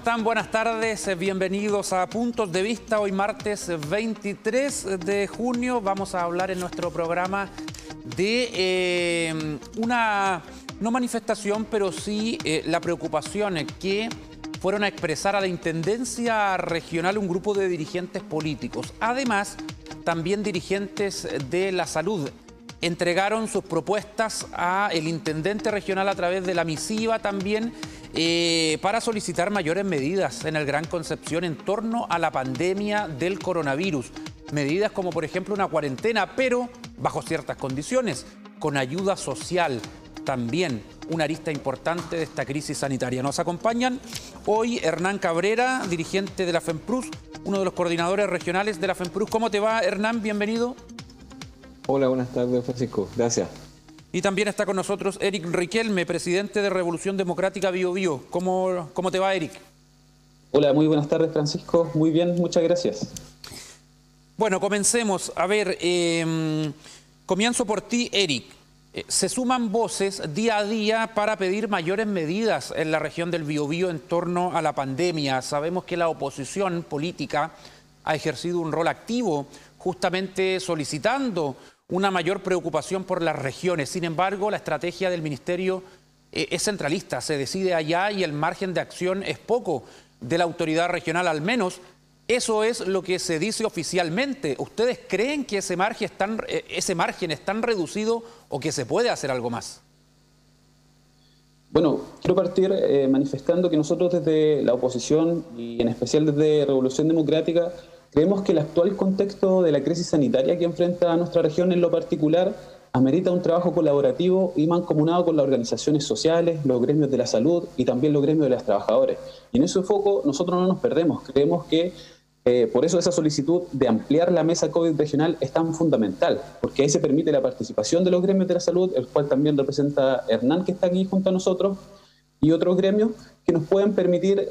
están? Buenas tardes, bienvenidos a Puntos de Vista. Hoy martes 23 de junio vamos a hablar en nuestro programa de una, no manifestación, pero sí la preocupación que fueron a expresar a la Intendencia Regional un grupo de dirigentes políticos. Además, también dirigentes de la salud entregaron sus propuestas al Intendente Regional a través de la misiva también para solicitar mayores medidas en el Gran Concepción en torno a la pandemia del coronavirus. Medidas como, por ejemplo, una cuarentena, pero bajo ciertas condiciones, con ayuda social. También una arista importante de esta crisis sanitaria. Nos acompañan hoy Hernán Cabrera, dirigente de la FEMPRUS, uno de los coordinadores regionales de la FEMPRUS. ¿Cómo te va, Hernán? Bienvenido. Hola, buenas tardes, Francisco. Gracias. Y también está con nosotros Eric Riquelme, presidente de Revolución Democrática Bio Bio. ¿Cómo te va, Eric? Hola, muy buenas tardes, Francisco. Muy bien, muchas gracias. Bueno, comencemos. A ver, comienzo por ti, Eric. Se suman voces día a día para pedir mayores medidas en la región del Biobío en torno a la pandemia. Sabemos que la oposición política ha ejercido un rol activo justamente solicitando una mayor preocupación por las regiones. Sin embargo, la estrategia del ministerio es centralista, se decide allá y el margen de acción es poco de la autoridad regional, al menos eso es lo que se dice oficialmente. ¿Ustedes creen que ese margen es tan reducido o que se puede hacer algo más? Bueno, quiero partir manifestando que nosotros desde la oposición y en especial desde Revolución Democrática creemos que el actual contexto de la crisis sanitaria que enfrenta a nuestra región en lo particular amerita un trabajo colaborativo y mancomunado con las organizaciones sociales, los gremios de la salud y también los gremios de los trabajadores. Y en ese foco nosotros no nos perdemos. Creemos que por eso esa solicitud de ampliar la mesa COVID regional es tan fundamental, porque ahí se permite la participación de los gremios de la salud, el cual también representa Hernán, que está aquí junto a nosotros, y otros gremios que nos pueden permitir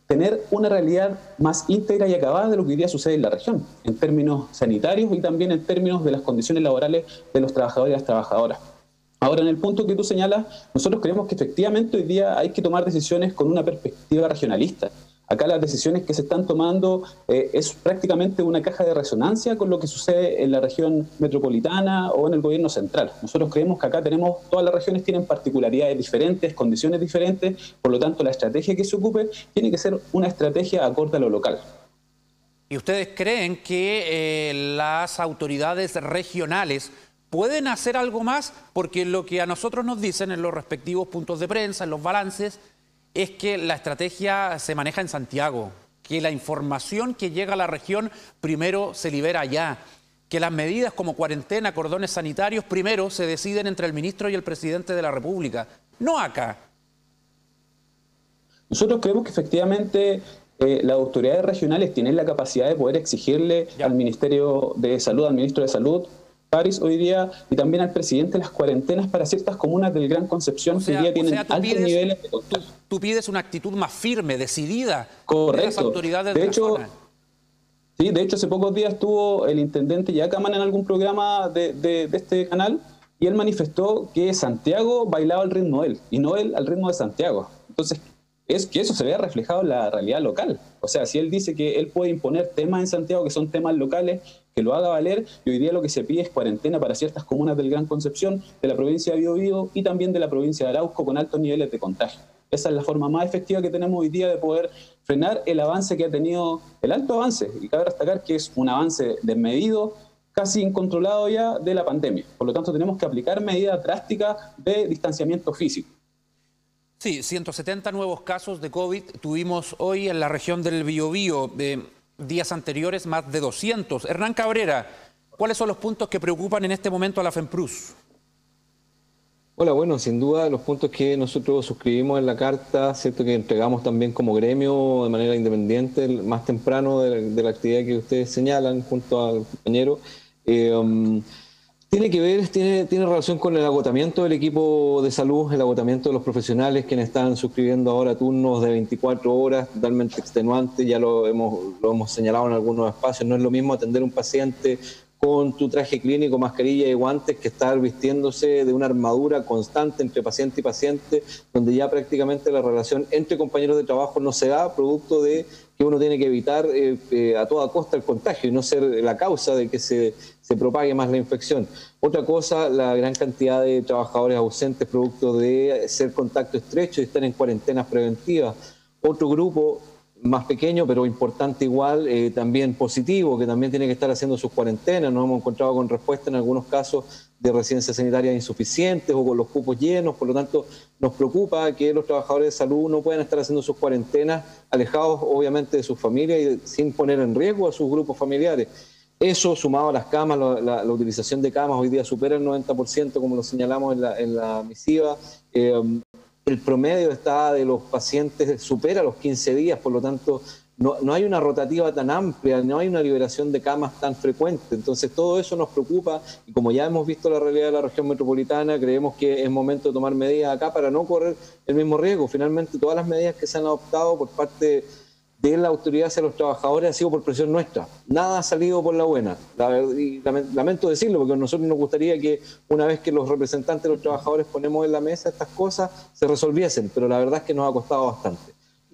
tener una realidad más íntegra y acabada de lo que hoy día sucede en la región, en términos sanitarios y también en términos de las condiciones laborales de los trabajadores y las trabajadoras. Ahora, en el punto que tú señalas, nosotros creemos que efectivamente hoy día hay que tomar decisiones con una perspectiva regionalista. Acá las decisiones que se están tomando es prácticamente una caja de resonancia con lo que sucede en la región metropolitana o en el gobierno central. Nosotros creemos que acá todas las regiones tienen particularidades diferentes, condiciones diferentes, por lo tanto la estrategia que se ocupe tiene que ser una estrategia acorde a lo local. ¿Y ustedes creen que las autoridades regionales pueden hacer algo más? Porque lo que a nosotros nos dicen en los respectivos puntos de prensa, en los balances, es que la estrategia se maneja en Santiago, que la información que llega a la región primero se libera allá, que las medidas como cuarentena, cordones sanitarios, primero se deciden entre el ministro y el presidente de la República, no acá. Nosotros creemos que efectivamente las autoridades regionales tienen la capacidad de poder exigirle al Ministerio de Salud, al ministro de Salud, París hoy día, y también al presidente, las cuarentenas para ciertas comunas del Gran Concepción que hoy día tienen altos niveles de contagio. Tú pides una actitud más firme, decidida. Correcto. De las autoridades de la zona. Sí, de hecho hace pocos días estuvo el intendente Yacaman en algún programa de este canal y él manifestó que Santiago bailaba al ritmo de él y no él al ritmo de Santiago. Entonces, es que eso se vea reflejado en la realidad local. O sea, si él dice que él puede imponer temas en Santiago que son temas locales, que lo haga valer, y hoy día lo que se pide es cuarentena para ciertas comunas del Gran Concepción, de la provincia de Biobío y también de la provincia de Arauco con altos niveles de contagio. Esa es la forma más efectiva que tenemos hoy día de poder frenar el avance que ha tenido, el alto avance, y cabe destacar que es un avance desmedido, casi incontrolado ya de la pandemia. Por lo tanto, tenemos que aplicar medidas drásticas de distanciamiento físico. Sí, 170 nuevos casos de COVID tuvimos hoy en la región del Biobío. Días anteriores más de 200. Hernán Cabrera, ¿cuáles son los puntos que preocupan en este momento a la FEMPRUS? Hola, bueno, sin duda los puntos que nosotros suscribimos en la carta, cierto que entregamos también como gremio de manera independiente, más temprano de la actividad que ustedes señalan junto al compañero, tiene relación con el agotamiento del equipo de salud, el agotamiento de los profesionales quienes están suscribiendo ahora turnos de 24 horas totalmente extenuantes, ya lo hemos señalado en algunos espacios. No es lo mismo atender un paciente con tu traje clínico, mascarilla y guantes, que estar vistiéndose de una armadura constante entre paciente y paciente, donde ya prácticamente la relación entre compañeros de trabajo no se da, producto de que uno tiene que evitar a toda costa el contagio y no ser la causa de que se propague más la infección. Otra cosa, la gran cantidad de trabajadores ausentes producto de ser contacto estrecho y estar en cuarentenas preventivas. Otro grupo más pequeño, pero importante igual, también positivo, que también tiene que estar haciendo sus cuarentenas. Nos hemos encontrado con respuesta en algunos casos de residencias sanitarias insuficientes o con los cupos llenos. Por lo tanto, nos preocupa que los trabajadores de salud no puedan estar haciendo sus cuarentenas alejados, obviamente, de sus familias y sin poner en riesgo a sus grupos familiares. Eso, sumado a las camas, la utilización de camas hoy día supera el 90%, como lo señalamos en la misiva. El promedio está de los pacientes supera los 15 días, por lo tanto no hay una rotativa tan amplia, no hay una liberación de camas tan frecuente. Entonces todo eso nos preocupa y como ya hemos visto la realidad de la región metropolitana, creemos que es momento de tomar medidas acá para no correr el mismo riesgo. Finalmente todas las medidas que se han adoptado por parte de la autoridad hacia los trabajadores ha sido por presión nuestra. Nada ha salido por la buena. Lamento decirlo, porque a nosotros nos gustaría que una vez que los representantes de los trabajadores ponemos en la mesa estas cosas, se resolviesen, pero la verdad es que nos ha costado bastante.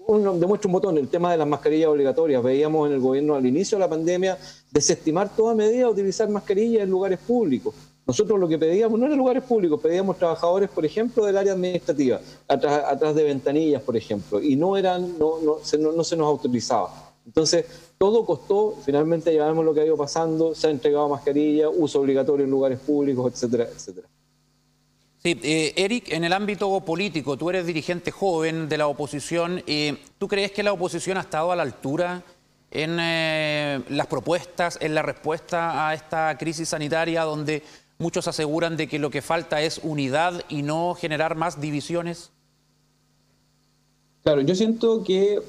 Demuestra un botón, el tema de las mascarillas obligatorias. Veíamos en el gobierno al inicio de la pandemia desestimar toda medida de utilizar mascarillas en lugares públicos. Nosotros lo que pedíamos no eran lugares públicos, pedíamos trabajadores, por ejemplo, del área administrativa, atrás de ventanillas, por ejemplo, y no se nos autorizaba. Entonces, todo costó, finalmente ya vemos lo que ha ido pasando, se ha entregado mascarilla, uso obligatorio en lugares públicos, etcétera, etcétera. Sí, Eric, en el ámbito político, tú eres dirigente joven de la oposición, ¿tú crees que la oposición ha estado a la altura en las propuestas, en la respuesta a esta crisis sanitaria donde muchos aseguran de que lo que falta es unidad y no generar más divisiones? Claro, yo siento que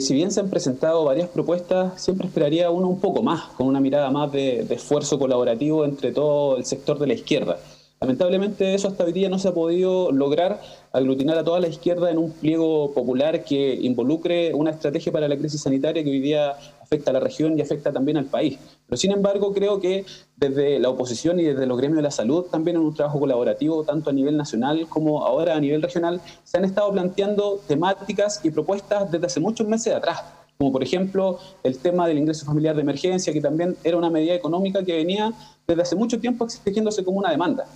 si bien se han presentado varias propuestas, siempre esperaría uno un poco más, con una mirada más de esfuerzo colaborativo entre todo el sector de la izquierda. Lamentablemente eso hasta hoy día no se ha podido lograr aglutinar a toda la izquierda en un pliego popular que involucre una estrategia para la crisis sanitaria que hoy día afecta a la región y afecta también al país. Pero sin embargo creo que desde la oposición y desde los gremios de la salud, también en un trabajo colaborativo, tanto a nivel nacional como ahora a nivel regional, se han estado planteando temáticas y propuestas desde hace muchos meses atrás, como por ejemplo el tema del ingreso familiar de emergencia, que también era una medida económica que venía desde hace mucho tiempo exigiéndose como una demanda.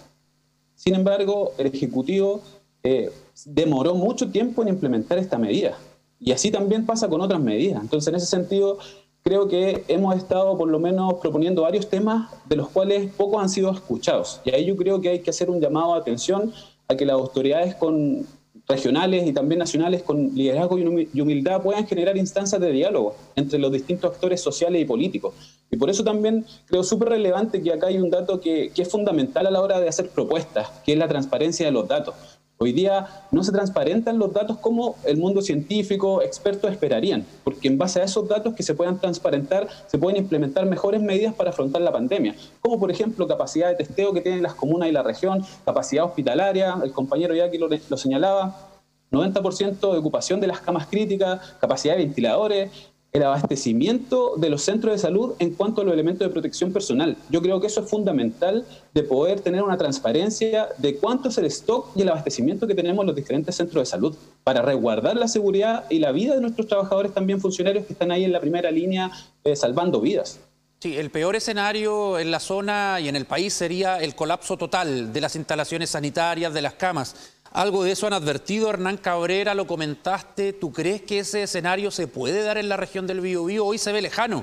Sin embargo, el Ejecutivo demoró mucho tiempo en implementar esta medida. Y así también pasa con otras medidas. Entonces, en ese sentido, creo que hemos estado por lo menos proponiendo varios temas de los cuales pocos han sido escuchados. Y ahí yo creo que hay que hacer un llamado de atención a que las autoridades regionales y también nacionales con liderazgo y humildad puedan generar instancias de diálogo entre los distintos actores sociales y políticos. Y por eso también creo súper relevante que acá hay un dato que es fundamental a la hora de hacer propuestas, que es la transparencia de los datos. Hoy día no se transparentan los datos como el mundo científico, expertos esperarían, porque en base a esos datos que se puedan transparentar, se pueden implementar mejores medidas para afrontar la pandemia, como por ejemplo capacidad de testeo que tienen las comunas y la región, capacidad hospitalaria, el compañero ya aquí lo señalaba, 90% de ocupación de las camas críticas, capacidad de ventiladores, el abastecimiento de los centros de salud en cuanto a los elementos de protección personal. Yo creo que eso es fundamental de poder tener una transparencia de cuánto es el stock y el abastecimiento que tenemos en los diferentes centros de salud para resguardar la seguridad y la vida de nuestros trabajadores, también funcionarios que están ahí en la primera línea salvando vidas. Sí, el peor escenario en la zona y en el país sería el colapso total de las instalaciones sanitarias, de las camas. Algo de eso han advertido, Hernán Cabrera, lo comentaste. ¿Tú crees que ese escenario se puede dar en la región del Biobío? Hoy se ve lejano.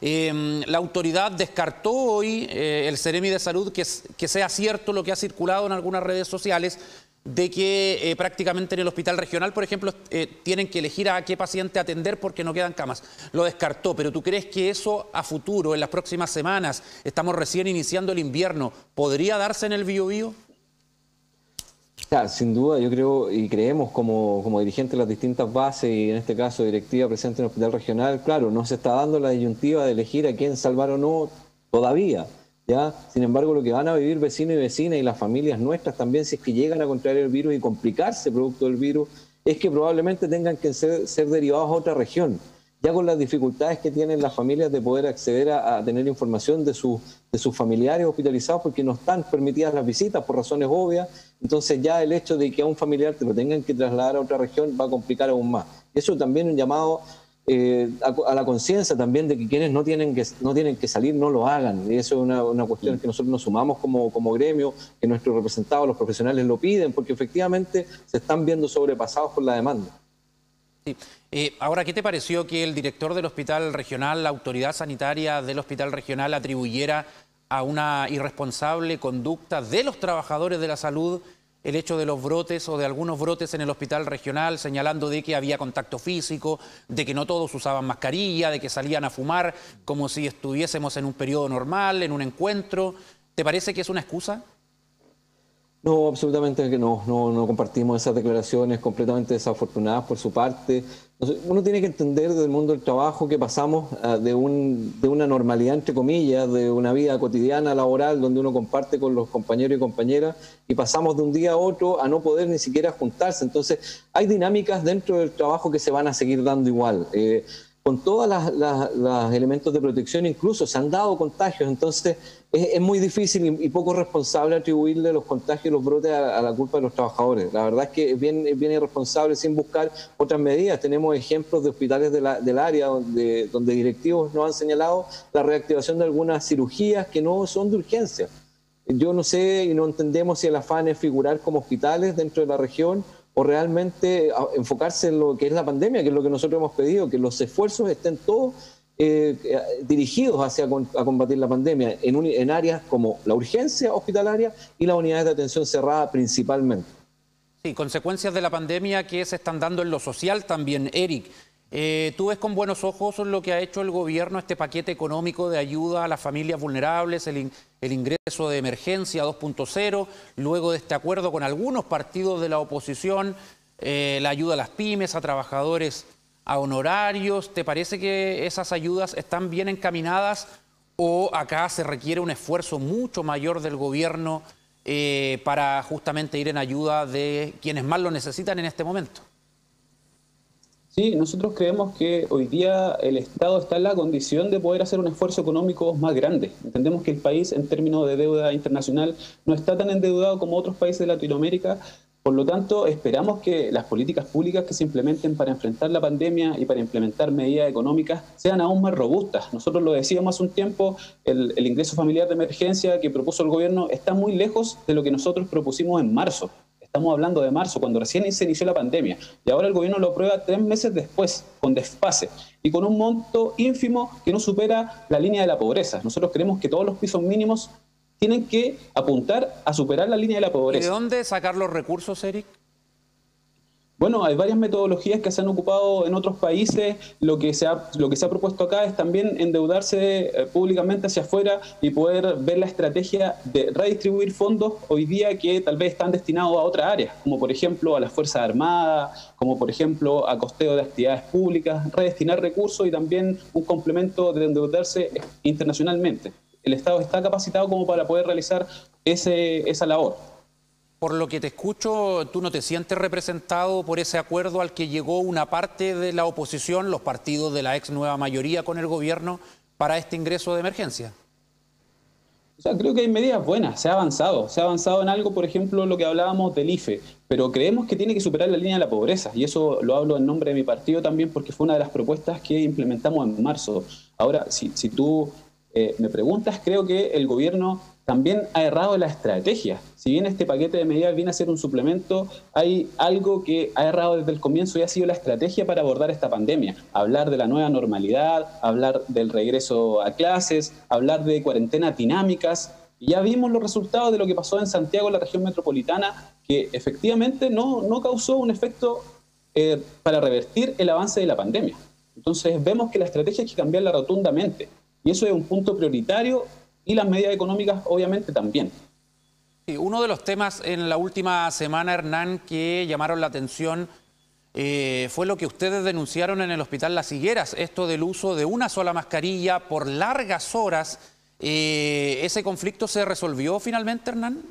La autoridad descartó hoy, el Seremi de Salud, que sea cierto lo que ha circulado en algunas redes sociales, de que prácticamente en el hospital regional, por ejemplo, tienen que elegir a qué paciente atender porque no quedan camas. Lo descartó, pero ¿tú crees que eso a futuro, en las próximas semanas, estamos recién iniciando el invierno, podría darse en el Biobío? Claro, sin duda, yo creo y creemos como dirigentes de las distintas bases y en este caso directiva presente en el hospital regional, claro, no se está dando la disyuntiva de elegir a quién salvar o no todavía, ¿ya? Sin embargo, lo que van a vivir vecinos y vecinas y las familias nuestras también, si es que llegan a contraer el virus y complicarse producto del virus, es que probablemente tengan que ser derivados a otra región. ya con las dificultades que tienen las familias de poder acceder a tener información de sus familiares hospitalizados, porque no están permitidas las visitas por razones obvias. Entonces ya el hecho de que a un familiar te lo tengan que trasladar a otra región va a complicar aún más. Eso también es un llamado a la conciencia también de que quienes no tienen que salir no lo hagan. Y eso es una cuestión que nosotros nos sumamos como gremio, que nuestros representados, los profesionales, lo piden, porque efectivamente se están viendo sobrepasados por la demanda. Sí. Ahora, ¿qué te pareció que el director del hospital regional, la autoridad sanitaria del hospital regional, atribuyera a una irresponsable conducta de los trabajadores de la salud el hecho de los brotes o de algunos brotes en el hospital regional, señalando de que había contacto físico, de que no todos usaban mascarilla, de que salían a fumar como si estuviésemos en un periodo normal, en un encuentro? ¿Te parece que es una excusa? No, absolutamente que no compartimos esas declaraciones completamente desafortunadas por su parte. Uno tiene que entender desde el mundo del trabajo que pasamos de una normalidad, entre comillas, de una vida cotidiana laboral donde uno comparte con los compañeros y compañeras, y pasamos de un día a otro a no poder ni siquiera juntarse. Entonces hay dinámicas dentro del trabajo que se van a seguir dando igual. Con todos los elementos de protección incluso se han dado contagios, entonces es muy difícil y poco responsable atribuirle los contagios y los brotes a la culpa de los trabajadores. La verdad es que es bien irresponsable sin buscar otras medidas. Tenemos ejemplos de hospitales del área donde directivos nos han señalado la reactivación de algunas cirugías que no son de urgencia. Yo no sé y no entendemos si el afán es figurar como hospitales dentro de la región o realmente enfocarse en lo que es la pandemia, que es lo que nosotros hemos pedido, que los esfuerzos estén todos dirigidos a combatir la pandemia en áreas como la urgencia hospitalaria y las unidades de atención cerrada principalmente. Sí, consecuencias de la pandemia que se están dando en lo social también, Eric. ¿Tú ves con buenos ojos lo que ha hecho el gobierno, este paquete económico de ayuda a las familias vulnerables, el ingreso de emergencia 2.0, luego de este acuerdo con algunos partidos de la oposición, la ayuda a las pymes, a trabajadores a honorarios? ¿Te parece que esas ayudas están bien encaminadas o acá se requiere un esfuerzo mucho mayor del gobierno para justamente ir en ayuda de quienes más lo necesitan en este momento? Sí, nosotros creemos que hoy día el Estado está en la condición de poder hacer un esfuerzo económico más grande. Entendemos que el país, en términos de deuda internacional, no está tan endeudado como otros países de Latinoamérica. Por lo tanto, esperamos que las políticas públicas que se implementen para enfrentar la pandemia y para implementar medidas económicas sean aún más robustas. Nosotros lo decíamos hace un tiempo, el ingreso familiar de emergencia que propuso el gobierno está muy lejos de lo que nosotros propusimos en marzo. Estamos hablando de marzo, cuando recién se inició la pandemia. Y ahora el gobierno lo aprueba 3 meses después, con desfase, y con un monto ínfimo que no supera la línea de la pobreza. Nosotros creemos que todos los pisos mínimos tienen que apuntar a superar la línea de la pobreza. ¿Y de dónde sacar los recursos, Eric? Bueno, hay varias metodologías que se han ocupado en otros países. Lo que se ha propuesto acá es también endeudarse públicamente hacia afuera y poder ver la estrategia de redistribuir fondos hoy día que tal vez están destinados a otras áreas, como por ejemplo a las Fuerzas Armadas, como por ejemplo a costeo de actividades públicas, redestinar recursos y también un complemento de endeudarse internacionalmente. El Estado está capacitado como para poder realizar esa labor. Por lo que te escucho, ¿tú no te sientes representado por ese acuerdo al que llegó una parte de la oposición, los partidos de la ex nueva mayoría con el gobierno, para este ingreso de emergencia? O sea, creo que hay medidas buenas, se ha avanzado en algo, por ejemplo, lo que hablábamos del IFE, pero creemos que tiene que superar la línea de la pobreza, y eso lo hablo en nombre de mi partido también porque fue una de las propuestas que implementamos en marzo. Ahora, si tú me preguntas, creo que el gobierno también ha errado en la estrategia. Si bien este paquete de medidas viene a ser un suplemento, hay algo que ha errado desde el comienzo y ha sido la estrategia para abordar esta pandemia. Hablar de la nueva normalidad, hablar del regreso a clases, hablar de cuarentenas dinámicas. Y ya vimos los resultados de lo que pasó en Santiago, en la región metropolitana, que efectivamente no causó un efecto para revertir el avance de la pandemia. Entonces vemos que la estrategia hay que cambiarla rotundamente. Y eso es un punto prioritario. Y las medidas económicas, obviamente, también. Sí, uno de los temas en la última semana, Hernán, que llamaron la atención fue lo que ustedes denunciaron en el Hospital Las Higueras, esto del uso de una sola mascarilla por largas horas. ¿Ese conflicto se resolvió finalmente, Hernán?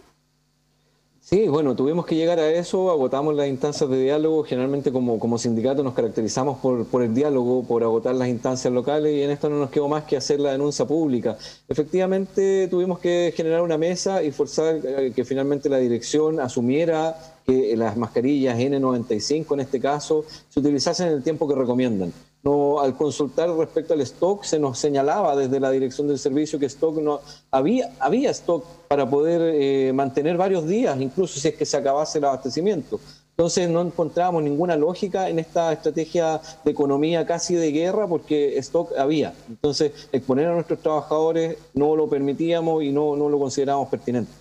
Sí, bueno, tuvimos que llegar a eso, agotamos las instancias de diálogo, generalmente como sindicato nos caracterizamos por el diálogo, por agotar las instancias locales y en esto no nos quedó más que hacer la denuncia pública. Efectivamente tuvimos que generar una mesa y forzar que finalmente la dirección asumiera que las mascarillas N95 en este caso se utilizasen en el tiempo que recomiendan. No, al consultar respecto al stock, se nos señalaba desde la dirección del servicio que stock no había stock para poder mantener varios días, incluso si es que se acabase el abastecimiento. Entonces no encontrábamos ninguna lógica en esta estrategia de economía casi de guerra porque stock había. Entonces exponer a nuestros trabajadores no lo permitíamos y no lo considerábamos pertinente.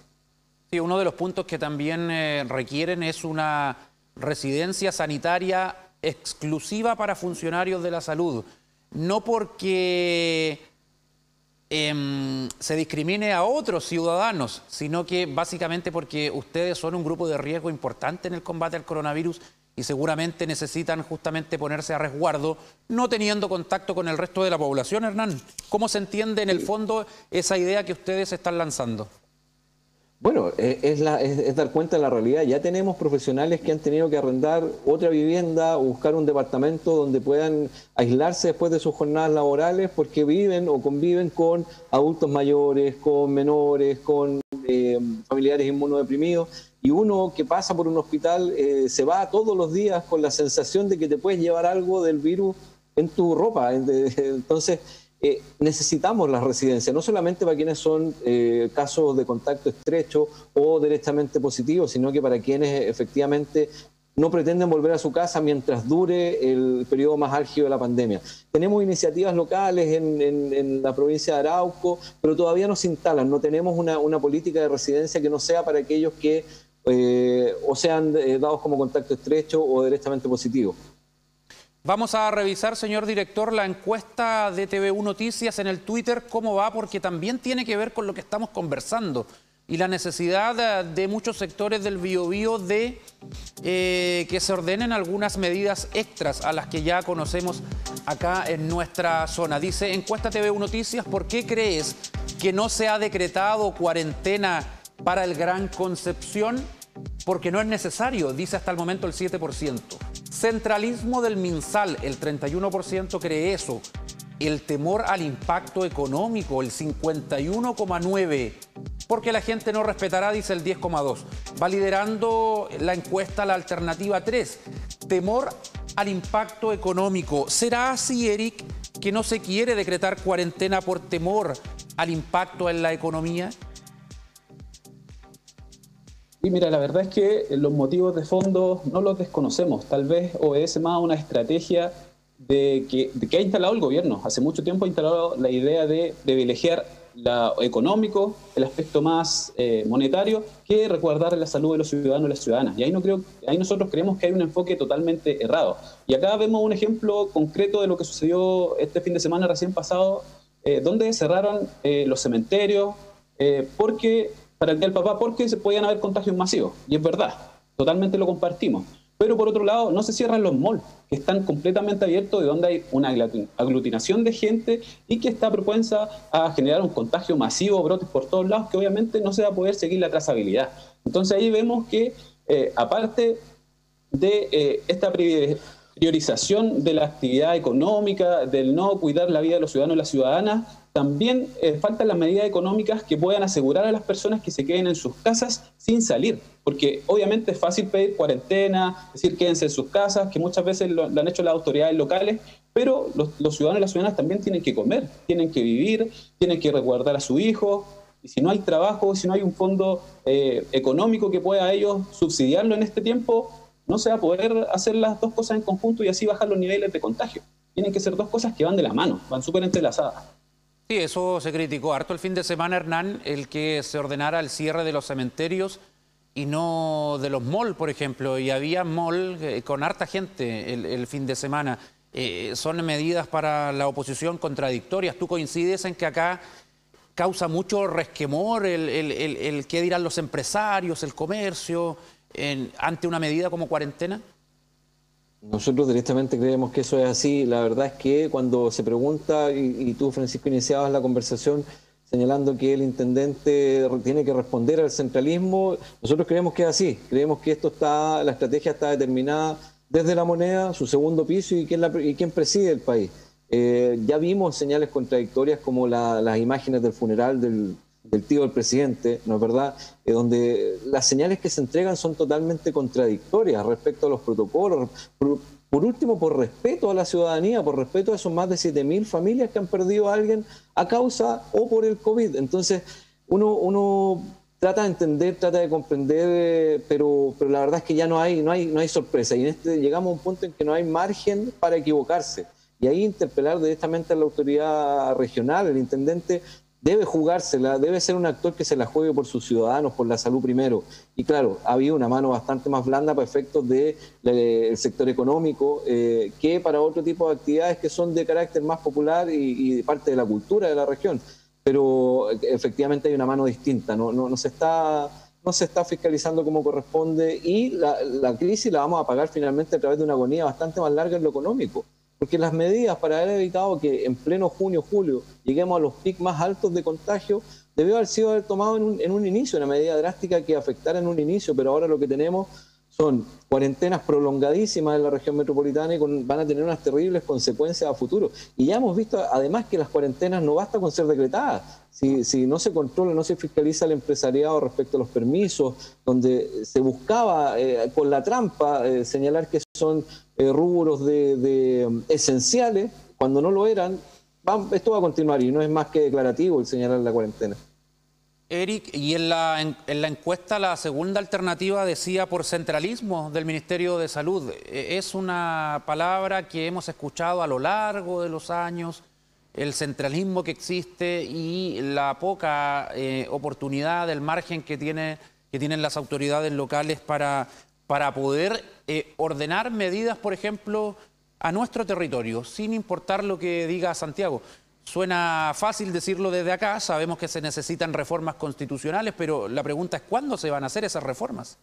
Sí, uno de los puntos que también requieren es una residencia sanitaria exclusiva para funcionarios de la salud. No porque se discrimine a otros ciudadanos, sino que básicamente porque ustedes son un grupo de riesgo importante en el combate al coronavirus y seguramente necesitan justamente ponerse a resguardo, no teniendo contacto con el resto de la población. Hernán, ¿cómo se entiende en el fondo esa idea que ustedes están lanzando? Bueno, es dar cuenta de la realidad. Ya tenemos profesionales que han tenido que arrendar otra vivienda o buscar un departamento donde puedan aislarse después de sus jornadas laborales porque viven o conviven con adultos mayores, con menores, con familiares inmunodeprimidos. Y uno que pasa por un hospital se va todos los días con la sensación de que te puedes llevar algo del virus en tu ropa. Entonces necesitamos las residencias, no solamente para quienes son casos de contacto estrecho o directamente positivos, sino que para quienes efectivamente no pretenden volver a su casa mientras dure el periodo más álgido de la pandemia. Tenemos iniciativas locales en la provincia de Arauco, pero todavía no se instalan, no tenemos una política de residencia que no sea para aquellos que o sean dados como contacto estrecho o directamente positivos. Vamos a revisar, señor director, la encuesta de TV1 Noticias en el Twitter, cómo va, porque también tiene que ver con lo que estamos conversando y la necesidad de muchos sectores del Biobío de que se ordenen algunas medidas extras a las que ya conocemos acá en nuestra zona. Dice, encuesta TV1 Noticias, ¿por qué crees que no se ha decretado cuarentena para el Gran Concepción? Porque no es necesario, dice hasta el momento el 7%. Centralismo del MinSal, el 31% cree eso. El temor al impacto económico, el 51,9%. Porque la gente no respetará, dice el 10,2%. Va liderando la encuesta la alternativa 3. Temor al impacto económico. ¿Será así, Eric, que no se quiere decretar cuarentena por temor al impacto en la economía? Y mira, la verdad es que los motivos de fondo no los desconocemos. Tal vez obedece más a una estrategia de que ha instalado el gobierno. Hace mucho tiempo ha instalado la idea de privilegiar lo económico, el aspecto más monetario, que resguardar la salud de los ciudadanos y las ciudadanas. Y ahí nosotros creemos que hay un enfoque totalmente errado. Y acá vemos un ejemplo concreto de lo que sucedió este fin de semana recién pasado, donde cerraron los cementerios, para el Día del Papá, porque se podían haber contagios masivos. Y es verdad, totalmente lo compartimos. Pero por otro lado, no se cierran los malls, que están completamente abiertos, de donde hay una aglutinación de gente y que está propensa a generar un contagio masivo, brotes por todos lados, que obviamente no se va a poder seguir la trazabilidad. Entonces ahí vemos que, aparte de esta priorización de la actividad económica, del no cuidar la vida de los ciudadanos y las ciudadanas, también faltan las medidas económicas que puedan asegurar a las personas que se queden en sus casas sin salir. Porque obviamente es fácil pedir cuarentena, decir quédense en sus casas, que muchas veces lo han hecho las autoridades locales, pero los ciudadanos y las ciudadanas también tienen que comer, tienen que vivir, tienen que resguardar a su hijo. Y si no hay trabajo, si no hay un fondo económico que pueda a ellos subsidiarlo en este tiempo, no se va a poder hacer las dos cosas en conjunto y así bajar los niveles de contagio. Tienen que ser dos cosas que van de la mano, van súper entrelazadas. Sí, eso se criticó harto el fin de semana, Hernán, el que se ordenara el cierre de los cementerios y no de los malls, por ejemplo. Y había malls con harta gente el fin de semana. Son medidas para la oposición contradictorias. ¿Tú coincides en que acá causa mucho resquemor el qué dirán los empresarios, el comercio, ante una medida como cuarentena? Nosotros directamente creemos que eso es así. La verdad es que cuando se pregunta, y tú, Francisco, iniciabas la conversación, señalando que el intendente tiene que responder al centralismo. Nosotros creemos que es así, creemos que la estrategia está determinada desde la moneda, su segundo piso y quién preside el país. Ya vimos señales contradictorias como las imágenes del funeral del tío del presidente, ¿no es verdad? Donde las señales que se entregan son totalmente contradictorias respecto a los protocolos. Por último, por respeto a la ciudadanía, por respeto a esos más de 7.000 familias que han perdido a alguien a causa o por el COVID. Entonces, uno trata de entender, trata de comprender, pero la verdad es que ya no hay sorpresa. Y llegamos a un punto en que no hay margen para equivocarse. Y ahí interpelar directamente a la autoridad regional. El intendente debe jugársela, debe ser un actor que se la juegue por sus ciudadanos, por la salud primero. Y claro, ha habido una mano bastante más blanda para efectos del sector económico que para otro tipo de actividades que son de carácter más popular y parte de la cultura de la región. Pero efectivamente hay una mano distinta, no se está fiscalizando como corresponde y la crisis la vamos a pagar finalmente a través de una agonía bastante más larga en lo económico. Porque las medidas para haber evitado que en pleno junio, julio, lleguemos a los picos más altos de contagio, debió haber sido tomado en un inicio, una medida drástica que afectara en un inicio, pero ahora lo que tenemos son cuarentenas prolongadísimas en la región metropolitana y van a tener unas terribles consecuencias a futuro. Y ya hemos visto además que las cuarentenas no basta con ser decretadas. Si no se controla, no se fiscaliza el empresariado respecto a los permisos, donde se buscaba con la trampa señalar que son rubros esenciales, cuando no lo eran, esto va a continuar y no es más que declarativo el señalar la cuarentena. Eric, y en la encuesta la segunda alternativa decía por centralismo del Ministerio de Salud. Es una palabra que hemos escuchado a lo largo de los años, el centralismo que existe y la poca oportunidad del margen que tienen las autoridades locales para poder ordenar medidas, por ejemplo, a nuestro territorio, sin importar lo que diga Santiago. Suena fácil decirlo desde acá, sabemos que se necesitan reformas constitucionales, pero la pregunta es ¿cuándo se van a hacer esas reformas?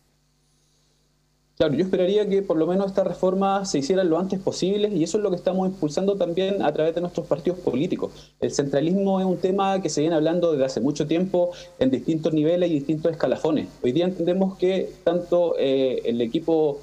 Claro, yo esperaría que por lo menos estas reformas se hicieran lo antes posible y eso es lo que estamos impulsando también a través de nuestros partidos políticos. El centralismo es un tema que se viene hablando desde hace mucho tiempo en distintos niveles y distintos escalafones. Hoy día entendemos que tanto el equipo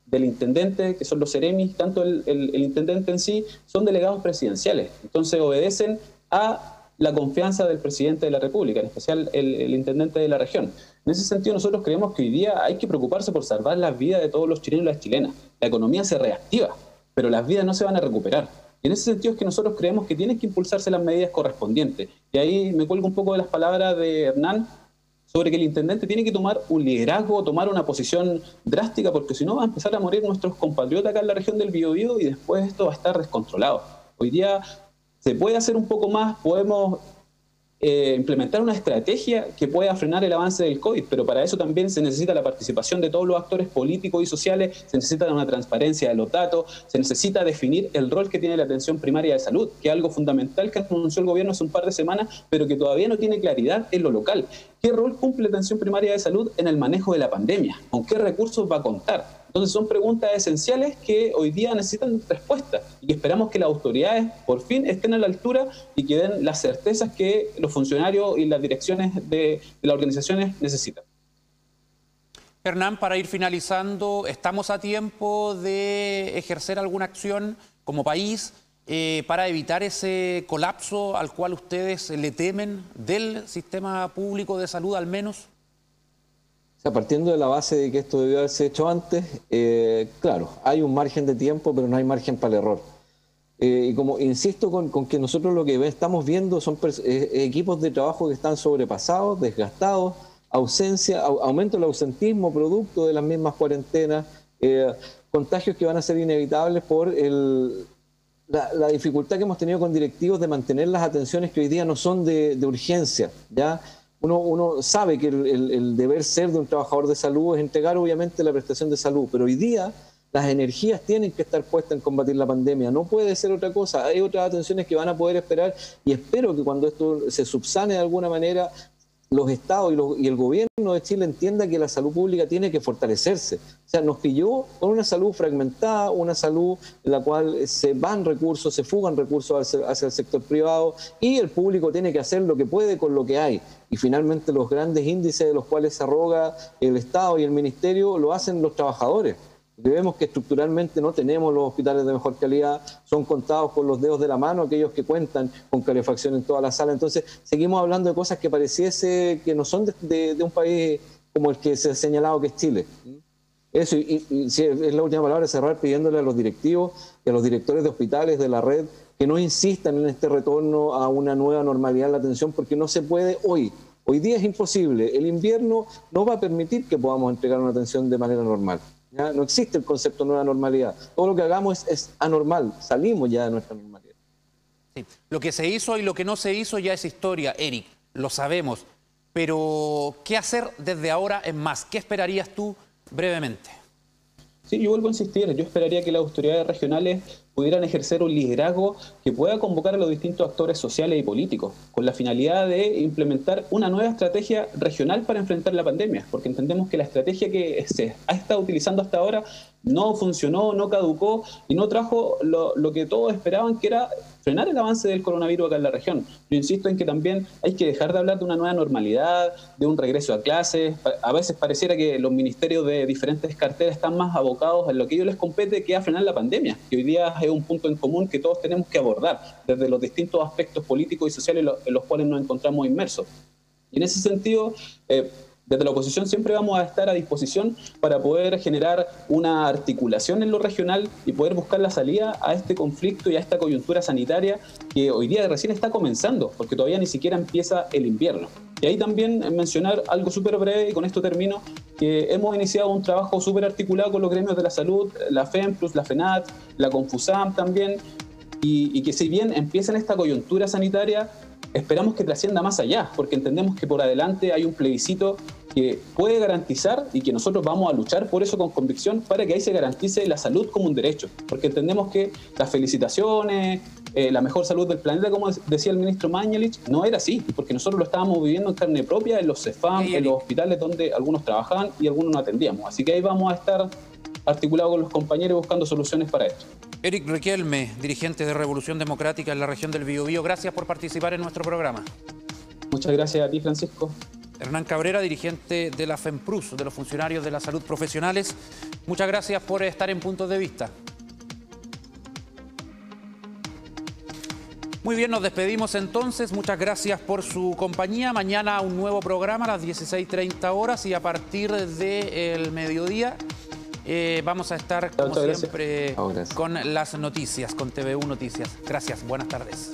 del intendente, que son los seremis, tanto el intendente en sí, son delegados presidenciales. Entonces obedecen a la confianza del presidente de la República, en especial el intendente de la región. En ese sentido nosotros creemos que hoy día hay que preocuparse por salvar las vidas de todos los chilenos y las chilenas. La economía se reactiva, pero las vidas no se van a recuperar. Y en ese sentido es que nosotros creemos que tienen que impulsarse las medidas correspondientes. Y ahí me cuelgo un poco de las palabras de Hernán, sobre que el intendente tiene que tomar un liderazgo, tomar una posición drástica, porque si no va a empezar a morir nuestros compatriotas acá en la región del Biobío y después esto va a estar descontrolado. Hoy día se puede hacer un poco más, podemos implementar una estrategia que pueda frenar el avance del COVID, pero para eso también se necesita la participación de todos los actores políticos y sociales, se necesita una transparencia de los datos, se necesita definir el rol que tiene la atención primaria de salud, que es algo fundamental que anunció el gobierno hace un par de semanas, pero que todavía no tiene claridad en lo local. ¿Qué rol cumple la atención primaria de salud en el manejo de la pandemia? ¿Con qué recursos va a contar? Entonces son preguntas esenciales que hoy día necesitan respuestas y que esperamos que las autoridades por fin estén a la altura y que den las certezas que los funcionarios y las direcciones de las organizaciones necesitan. Hernán, para ir finalizando, ¿estamos a tiempo de ejercer alguna acción como país para evitar ese colapso al cual ustedes le temen del sistema público de salud al menos? O sea, partiendo de la base de que esto debió haberse hecho antes, claro, hay un margen de tiempo, pero no hay margen para el error. Y como insisto con que nosotros lo que estamos viendo son equipos de trabajo que están sobrepasados, desgastados, aumento del ausentismo producto de las mismas cuarentenas, contagios que van a ser inevitables por la dificultad que hemos tenido con directivos de mantener las atenciones que hoy día no son de urgencia, ¿ya? Uno sabe que el deber ser de un trabajador de salud es entregar obviamente la prestación de salud, pero hoy día las energías tienen que estar puestas en combatir la pandemia, no puede ser otra cosa, hay otras atenciones que van a poder esperar y espero que cuando esto se subsane de alguna manera los estados y el gobierno de Chile entienda que la salud pública tiene que fortalecerse. O sea, nos pilló con una salud fragmentada, una salud en la cual se van recursos, se fugan recursos hacia el sector privado, y el público tiene que hacer lo que puede con lo que hay. Y finalmente los grandes índices de los cuales se arroga el Estado y el Ministerio lo hacen los trabajadores. Vemos que estructuralmente no tenemos los hospitales de mejor calidad, son contados con los dedos de la mano aquellos que cuentan con calefacción en toda la sala. Entonces, seguimos hablando de cosas que pareciese que no son de un país como el que se ha señalado que es Chile. Eso, y si es la última palabra, cerrar pidiéndole a los directivos y a los directores de hospitales de la red que no insistan en este retorno a una nueva normalidad en la atención, porque no se puede hoy. Hoy día es imposible. El invierno no va a permitir que podamos entregar una atención de manera normal. ¿Ya? No existe el concepto de nueva normalidad. Todo lo que hagamos es anormal. Salimos ya de nuestra normalidad. Sí. Lo que se hizo y lo que no se hizo ya es historia, Eric. Lo sabemos. Pero, ¿qué hacer desde ahora en más? ¿Qué esperarías tú brevemente? Sí, yo vuelvo a insistir. Yo esperaría que las autoridades regionales pudieran ejercer un liderazgo que pueda convocar a los distintos actores sociales y políticos, con la finalidad de implementar una nueva estrategia regional para enfrentar la pandemia, porque entendemos que la estrategia que se ha estado utilizando hasta ahora no funcionó, no caducó y no trajo lo que todos esperaban, que era frenar el avance del coronavirus acá en la región. Yo insisto en que también hay que dejar de hablar de una nueva normalidad, de un regreso a clases. A veces pareciera que los ministerios de diferentes carteras están más abocados en lo que a ellos les compete, que a frenar la pandemia, que hoy día es un punto en común que todos tenemos que abordar desde los distintos aspectos políticos y sociales en los cuales nos encontramos inmersos. Y en ese sentido, desde la oposición siempre vamos a estar a disposición para poder generar una articulación en lo regional y poder buscar la salida a este conflicto y a esta coyuntura sanitaria que hoy día recién está comenzando, porque todavía ni siquiera empieza el invierno. Y ahí también mencionar algo súper breve, y con esto termino, que hemos iniciado un trabajo súper articulado con los gremios de la salud, la FEMPLUS, la FENAT, la CONFUSAM también, y que si bien empieza en esta coyuntura sanitaria, esperamos que trascienda más allá, porque entendemos que por adelante hay un plebiscito que puede garantizar, y que nosotros vamos a luchar por eso con convicción, para que ahí se garantice la salud como un derecho, porque entendemos que las felicitaciones, la mejor salud del planeta, como decía el ministro Mañalich, no era así, porque nosotros lo estábamos viviendo en carne propia en los CEFAM, en los hospitales donde algunos trabajaban y algunos no atendíamos. Así que ahí vamos a estar articulados con los compañeros buscando soluciones para esto. Eric Riquelme, dirigente de Revolución Democrática en la región del Biobío, gracias por participar en nuestro programa. Muchas gracias a ti, Francisco. Hernán Cabrera, dirigente de la FEMPRUS, de los funcionarios de la salud profesionales, muchas gracias por estar en Puntos de Vista. Muy bien, nos despedimos entonces. Muchas gracias por su compañía. Mañana un nuevo programa a las 16:30 horas y a partir del mediodía vamos a estar, como siempre, con las noticias, con TVU Noticias. Gracias, buenas tardes.